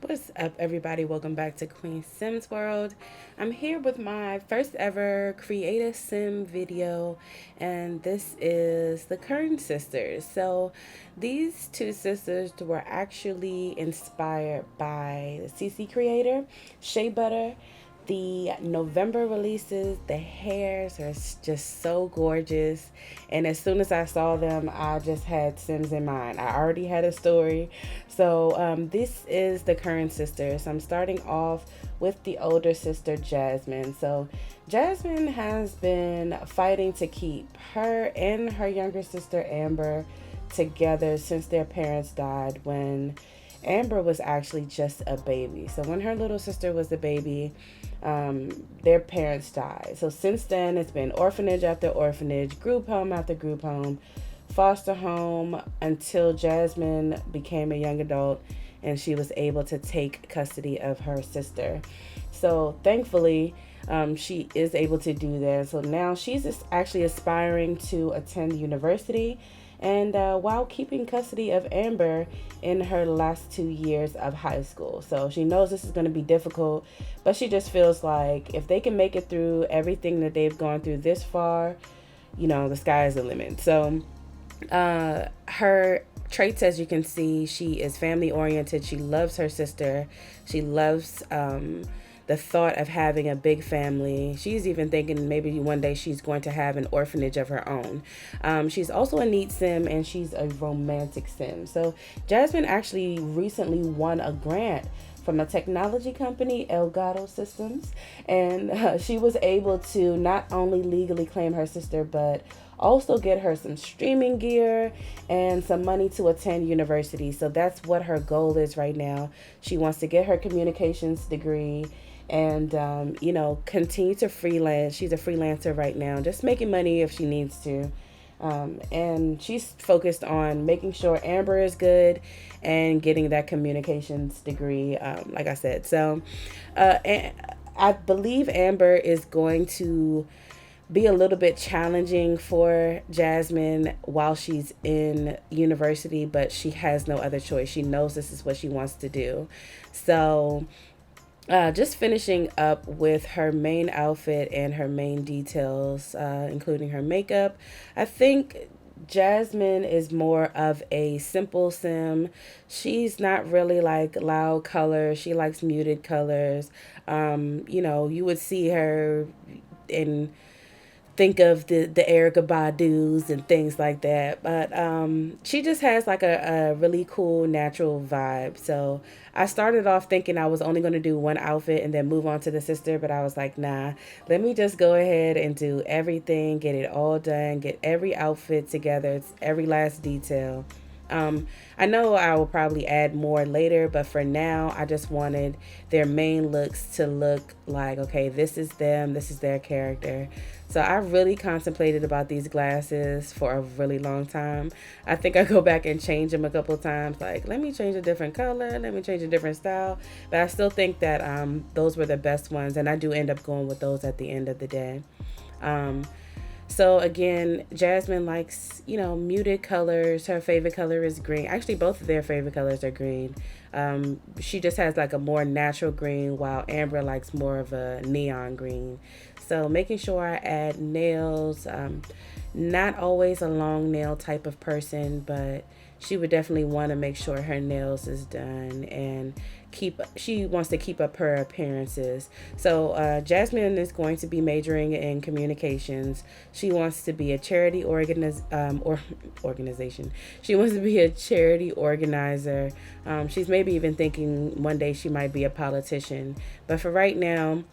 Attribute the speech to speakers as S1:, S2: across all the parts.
S1: What's up, everybody? Welcome back to Queen Sims World. I'm here with my first ever creative sim video, and this is the Kearn sisters. So, these two sisters were actually inspired by the CC creator, Shea Butter. The November releases, the hairs are just so gorgeous. And as soon as I saw them, I just had Sims in mind. I already had a story. So, this is the current sisters. I'm starting off with the older sister, Jasmine. So, Jasmine has been fighting to keep her and her younger sister, Amber, together since their parents died when Amber was actually just a baby. So when her little sister was a baby, their parents died. So since then, it's been orphanage after orphanage, group home after group home, foster home until Jasmine became a young adult and she was able to take custody of her sister. So thankfully, she is able to do that. So now she's actually aspiring to attend university and while keeping custody of Amber in her last 2 years of high school. So she knows this is going to be difficult, but she just feels like if they can make it through everything that they've gone through this far, the sky is the limit. So her traits, as you can see, she is family oriented. She loves her sister. She loves the thought of having a big family. She's even thinking maybe one day she's going to have an orphanage of her own. She's also a neat sim and she's a romantic sim. So Jasmine actually recently won a grant from a technology company, Elgato Systems, and she was able to not only legally claim her sister, but also get her some streaming gear and some money to attend university. So that's what her goal is right now. She wants to get her communications degree and continue to freelance. She's a freelancer right now, just making money if she needs to. And she's focused on making sure Amber is good and getting that communications degree, like I said. So and I believe Amber is going to be a little bit challenging for Jasmine while she's in university, but she has no other choice. She knows this is what she wants to do. So just finishing up with her main outfit and her main details, including her makeup. I think Jasmine is more of a simple sim. She's not really like loud colors. She likes muted colors. You would see her in think of the Erica Badu's and things like that. But she just has like a really cool natural vibe. So I started off thinking I was only going to do one outfit and then move on to the sister, but I was like, nah, let me just go ahead and do everything, get it all done, get every outfit together, it's every last detail. I know I will probably add more later, but for now, I just wanted their main looks to look like, okay, this is them, this is their character. So I really contemplated about these glasses for a really long time. I think I go back and change them a couple of times, like, let me change a different color, let me change a different style. But I still think that those were the best ones, and I do end up going with those at the end of the day. Um, so again, Jasmine likes, muted colors. Her favorite color is green. Actually, both of their favorite colors are green. She just has like a more natural green, while Amber likes more of a neon green. So making sure I add nails. Not always a long nail type of person, but she would definitely want to make sure her nails is done and she wants to keep up her appearances. So Jasmine is going to be majoring in communications. She wants to be a charity organization. She wants to be a charity organizer. She's maybe even thinking one day she might be a politician, but for right now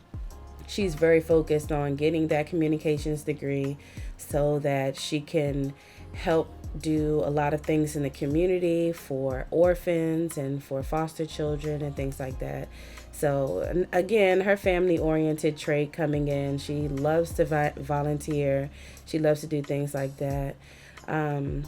S1: she's very focused on getting that communications degree so that she can help do a lot of things in the community for orphans and for foster children and things like that. So, again, her family oriented trait coming in. She loves to volunteer, she loves to do things like that. Um,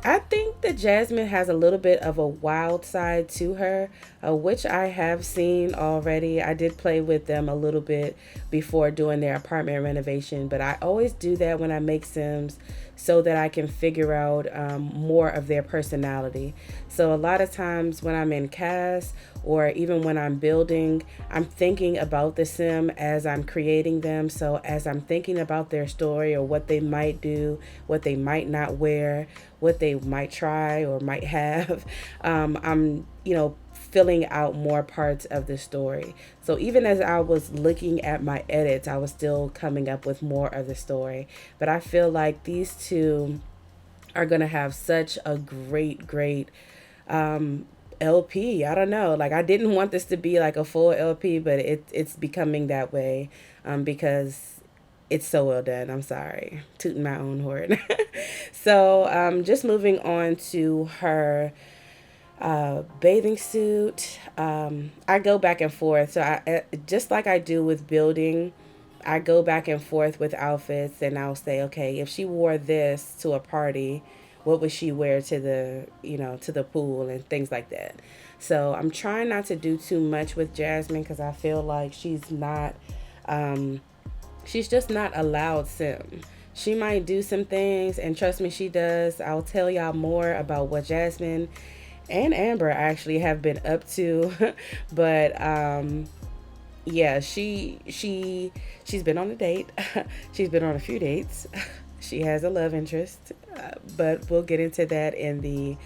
S1: I think that Jasmine has a little bit of a wild side to her, which I have seen already. I did play with them a little bit before doing their apartment renovation, but I always do that when I make Sims so that I can figure out more of their personality. So a lot of times when I'm in cast or even when I'm building, I'm thinking about the sim as I'm creating them. So as I'm thinking about their story or what they might do, what they might not wear, what they might try or might have, I'm, filling out more parts of the story. So even as I was looking at my edits, I was still coming up with more of the story. But I feel like these two are going to have such a great LP. I don't know. Like, I didn't want this to be like a full LP, but it's becoming that way because it's so well done. I'm sorry. Tooting my own horn. So, just moving on to her bathing suit. I go back and forth. So I just like I do with building, I go back and forth with outfits, and I'll say, okay, if she wore this to a party, what would she wear to the pool and things like that. So I'm trying not to do too much with Jasmine because I feel like she's just not a loud sim. She might do some things, and trust me, she does. I'll tell y'all more about what Jasmine and Amber actually have been up to. But yeah, she's been on a date. She's been on a few dates. She has a love interest, but we'll get into that in the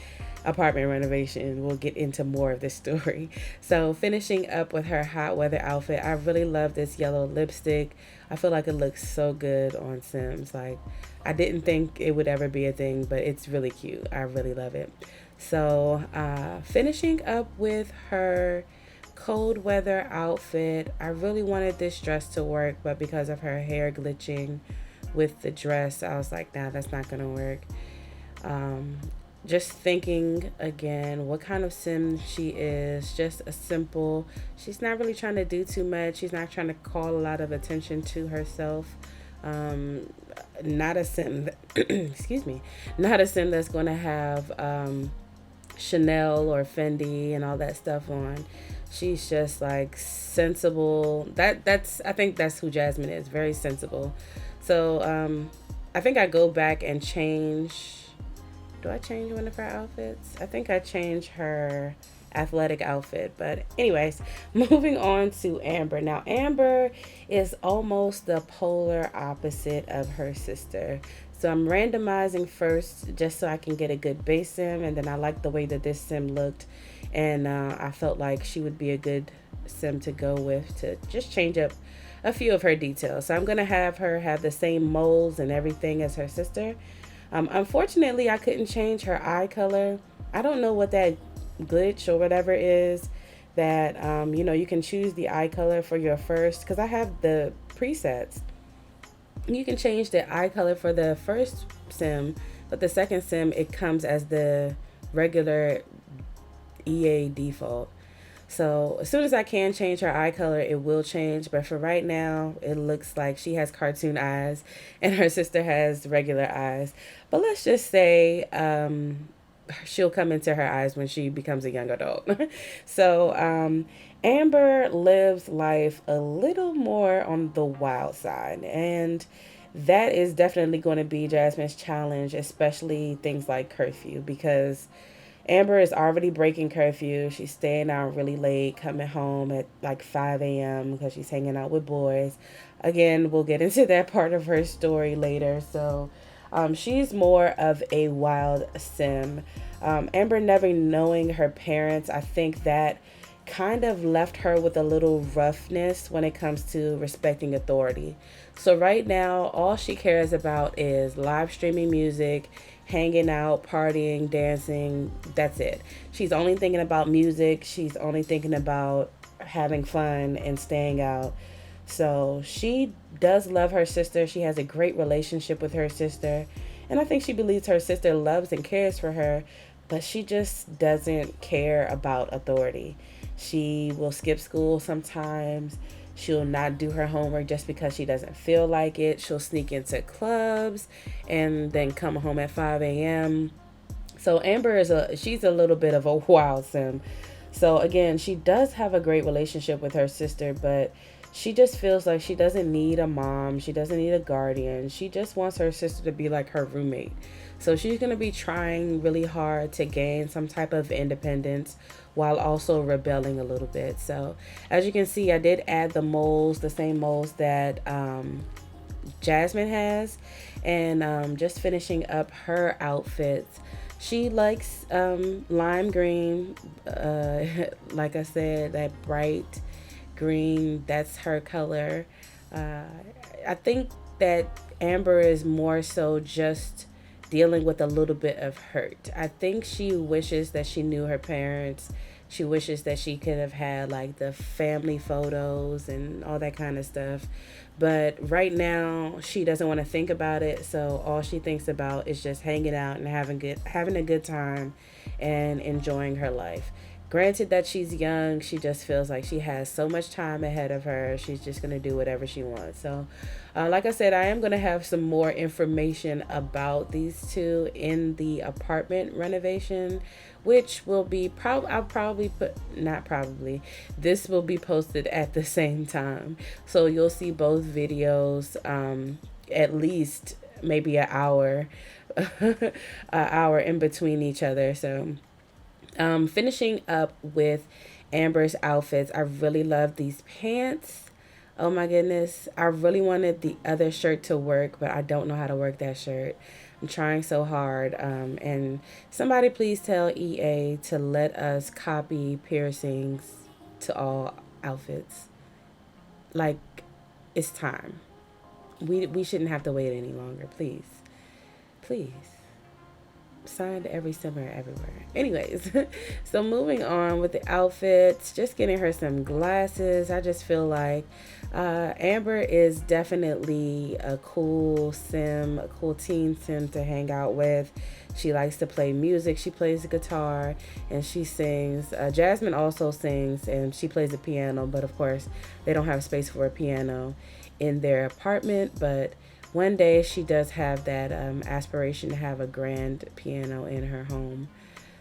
S1: apartment renovation. We'll get into more of this story. So finishing up with her hot weather outfit, I really love this yellow lipstick. I feel like it looks so good on Sims. Like, I didn't think it would ever be a thing, but it's really cute. I really love it. So finishing up with her cold weather outfit, I really wanted this dress to work, but because of her hair glitching with the dress, I was like, nah, that's not gonna work. Just thinking again what kind of sim she is. Just a simple, she's not really trying to do too much. She's not trying to call a lot of attention to herself. Not a sim that, excuse me, not a sim that's going to have Chanel or Fendi and all that stuff on. She's just like sensible. That's I think that's who Jasmine is, very sensible. So I think I go back and change. Do I change one of her outfits? I think I change her athletic outfit. But anyways, moving on to Amber. Now Amber is almost the polar opposite of her sister. So I'm randomizing first just so I can get a good base sim, and then I like the way that this sim looked, and I felt like she would be a good sim to go with to just change up a few of her details. So I'm gonna have her have the same moles and everything as her sister. Unfortunately, I couldn't change her eye color. I don't know what that glitch or whatever is that you can choose the eye color for your first, because I have the presets. You can change the eye color for the first sim, but the second sim, it comes as the regular EA default. So as soon as I can change her eye color, it will change. But for right now, it looks like she has cartoon eyes and her sister has regular eyes. But let's just say she'll come into her eyes when she becomes a young adult. So Amber lives life a little more on the wild side. And that is definitely going to be Jasmine's challenge, especially things like curfew, because Amber is already breaking curfew. She's staying out really late, coming home at like 5 a.m. because she's hanging out with boys. Again, we'll get into that part of her story later. So she's more of a wild sim. Amber never knowing her parents, I think that kind of left her with a little roughness when it comes to respecting authority. So right now, all she cares about is live streaming music, hanging out, partying, dancing. That's it. She's only thinking about music. She's only thinking about having fun and staying out. So she does love her sister. She has a great relationship with her sister. And I think she believes her sister loves and cares for her, but she just doesn't care about authority. She will skip school sometimes. She'll not do her homework just because she doesn't feel like it. She'll sneak into clubs and then come home at 5 a.m. So Amber she's a little bit of a wild sim. So again, she does have a great relationship with her sister, but she just feels like she doesn't need a mom. She doesn't need a guardian. She just wants her sister to be like her roommate. So she's going to be trying really hard to gain some type of independence while also rebelling a little bit. So as you can see, I did add the moles, the same moles that Jasmine has. And just finishing up her outfits. She likes lime green. Like I said, that bright green, that's her color. uh, I think that Amber is more so just dealing with a little bit of hurt. I think she wishes that she knew her parents. She wishes that she could have had like the family photos and all that kind of stuff. But right now she doesn't want to think about it. So all she thinks about is just hanging out and having a good time and enjoying her life. Granted that she's young, she just feels like she has so much time ahead of her. She's just going to do whatever she wants. So, like I said, I am going to have some more information about these two in the apartment renovation, which will be I'll probably not probably, this will be posted at the same time. So you'll see both videos, at least maybe an hour, an hour in between each other. So, finishing up with Amber's outfits, I really love these pants. Oh my goodness. I really wanted the other shirt to work, but I don't know how to work that shirt. I'm trying so hard. And somebody please tell EA to let us copy piercings to all outfits. Like, it's time. We shouldn't have to wait any longer. Please. Please. Signed every summer everywhere. Anyways, so moving on with the outfits, just getting her some glasses. I just feel like Amber is definitely a cool teen sim to hang out with. She likes to play music. She plays the guitar and she sings. Jasmine also sings and she plays the piano, but of course they don't have space for a piano in their apartment. But one day she does have that aspiration to have a grand piano in her home.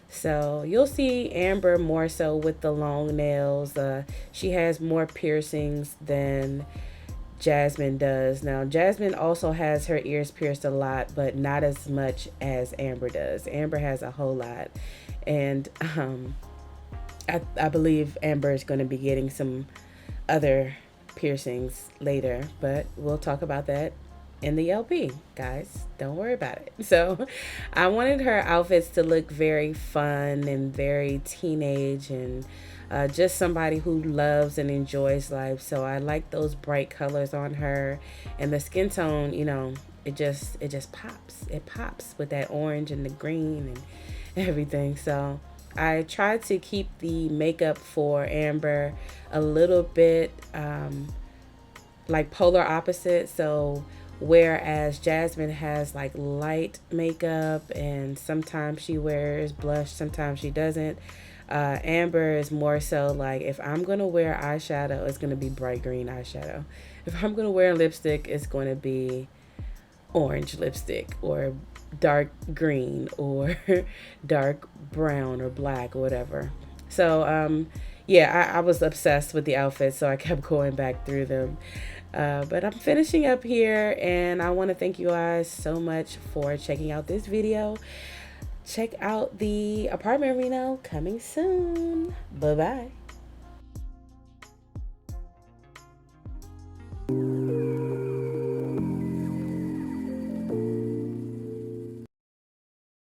S1: So you'll see Amber more so with the long nails. She has more piercings than Jasmine does. Now, Jasmine also has her ears pierced a lot, but not as much as Amber does. Amber has a whole lot. And I believe Amber is going to be getting some other piercings later, but we'll talk about that in the LP, guys. Don't worry about it. So I wanted her outfits to look very fun and very teenage and just somebody who loves and enjoys life. So I like those bright colors on her, and the skin tone, it just pops. It pops with that orange and the green and everything. So I tried to keep the makeup for Amber a little bit like polar opposite. So whereas Jasmine has like light makeup and sometimes she wears blush, sometimes she doesn't. Amber is more so like, if I'm going to wear eyeshadow, it's going to be bright green eyeshadow. If I'm going to wear lipstick, it's going to be orange lipstick or dark green or dark brown or black or whatever. So, yeah, I was obsessed with the outfits, so I kept going back through them. But I'm finishing up here, and I want to thank you guys so much for checking out this video. Check out the apartment reno coming soon. Bye-bye.